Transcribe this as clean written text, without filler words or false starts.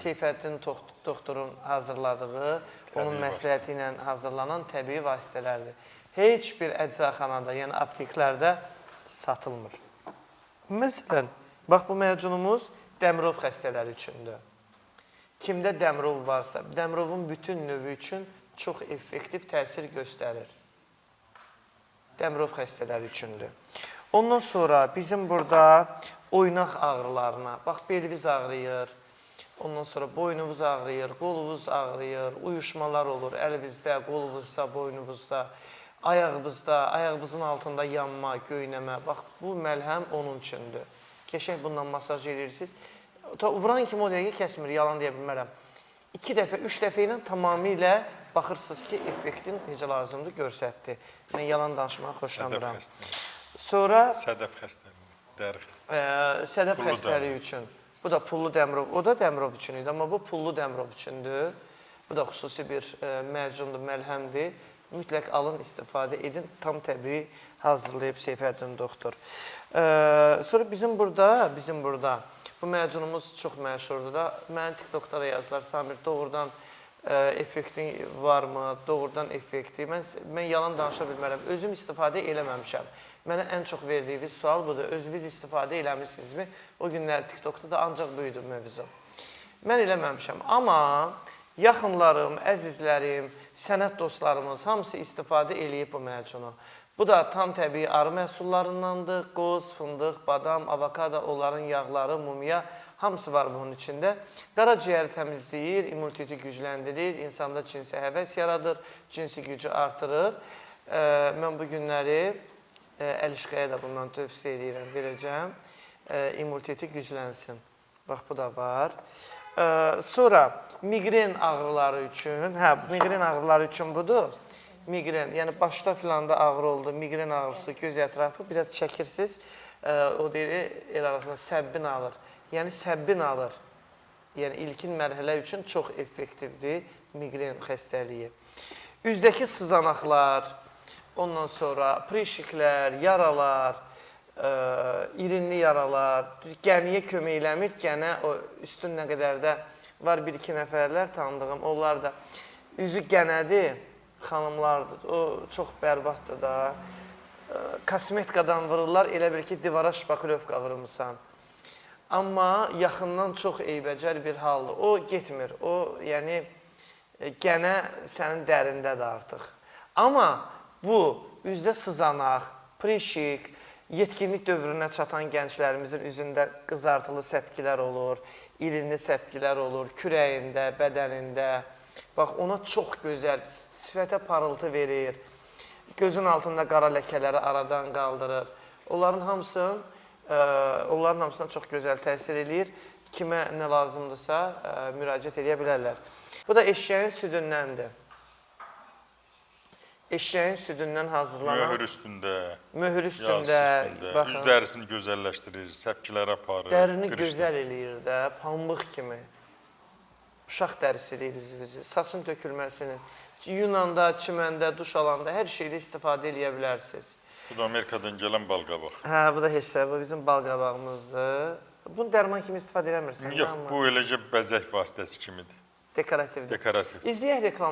Seyfəddin doktorun hazırladığı, onun məsləhəti ilə hazırlanan təbii vasitələrdir. Heç bir əczaxanada, yəni apteklərdə satılmır. Məsələn, bax bu mərcunumuz Dəmirov xəstələri üçündür. Kimdə Dəmirov varsa, Dəmirovun bütün növü üçün çox effektiv təsir göstərir. Dəmirov xəstələri üçündür. Ondan sonra bizim burada oynaq ağrılarına, bax beliniz ağrıyır, ondan sonra boynunuz ağrıyır, qolunuz ağrıyır, uyuşmalar olur əlinizdə, qolunuzda, boynunuzda, ayağınızın altında yanma, göynəmə. Bax bu məlhəm onun üçündür. Qəşəng bundan masaj edirsiniz. Vuran kimi o dəqiqə kəsmir, yalan deyə bilmərəm. 2 dəfə, 3 dəfə ilə tamamilə baxırsınız ki, effektin necə lazımdır görsətdi. Mən yalan danışmağı xoşlanmıram. Sonra Sədəf xəstəliyi, dəri xəstəliyi. Sədəf xəstəliyi üçün. Bu da pullu Dəmirov. O da Dəmirov üçün idi, amma bu pullu Dəmirov üçündür. Bu da xüsusi bir mərcundur, məlhəmdir. Mütləq alın, istifadə edin. Tam təbii hazırlayıb Seyfəddin doktor. Sonra bizim burada bu mərcunumuz çox məşhurdur da. Mənə TikTokda da yazdılar, Samir, doğrudan effektin varmı, doğrudan effekti. Mən yalan danışa bilmərəm. Özüm istifadə eləməmişəm. Mənə ən çox verdiyiniz sual budur. Özünüz istifadə eləmişsinizmi? O günlər TikTokda da ancaq buydu mövzu. Mən eləməmişəm. Amma yaxınlarım, əzizlərim, sənət dostlarımız hamısı istifadə eləyib bu mərcunu. Bu da tam təbii arı məhsullarındandır. Qoz, fındıq, badam, avokado, onların yağları, mumya hamısı var bunun içində. Qaraciyəri təmizləyir, immuniteti gücləndirir, insanda cinsi həvəs yaradır, cinsi gücü artırır. Mən bu günləri Əlişqəyə da bundan tövsiyə edirəm, verəcəm. İmmuniteti güclənsin. Bax, bu da var. Sonra migren ağrıları üçün, migren ağrıları üçün budur. Migren, yəni başda filan da ağrı oldu, migren ağrısı, göz ətrafı, biraz çəkirsiniz, o deyir, el arasında səbbin alır. Yəni səbbin alır. Yəni ilkin mərhələ üçün çox effektivdir migren xəstəliyi. Üzdəki sızanaqlar, ondan sonra prişiklər, yaralar, irinli yaralar, gəniyə kömək eləmir, gənə o üstün nə qədər də var, 1-2 nəfərlər tanıdığım, onlar da üzü gənədir, xanımlardır, o çox bərbaddır da. Kosmetikadan vururlar, elə bir ki, divara şpakulovka vurmuşsan. Amma yaxından çox eybəcər bir haldır. O getmir, o yəni gənə sənin dərindədir artıq. Amma bu, üzdə sızanaq, prişik, yetkinlik dövrünə çatan gənclərimizin üzündə qızartılı səpkilər olur, irinli səpkilər olur, kürəyində, bədənində. Bax, ona çox gözəl, sifətə parıltı verir, gözün altında qara ləkələri aradan qaldırır. Onların hamısına çox gözəl təsir edir. Kimə nə lazımdırsa müraciət edə bilərlər. Bu da eşeğin südündəndir. Eşeğin südündən hazırlanan... Möhür üstündə, üz dərisini gözəlləşdirir, səpkilərə aparır. Dərini gözəl eləyir də, pambıq kimi. Uşaq dərisi deyir üzünüzü, saçın tökülməsini. Yunanda, çiməndə, duş alanda hər şeydə istifadə edə bilərsiniz. Bu da Amerikadan gələn balqabaq. Hə, bu da heç də, bu bizim balqabağımızdır. Bunu dərman kimi istifadə eləmirsən. Yox, bu eləcə bəzək vasitəsi kimidir. Dekorativdir. Dekorativ. İzləyək reklamları.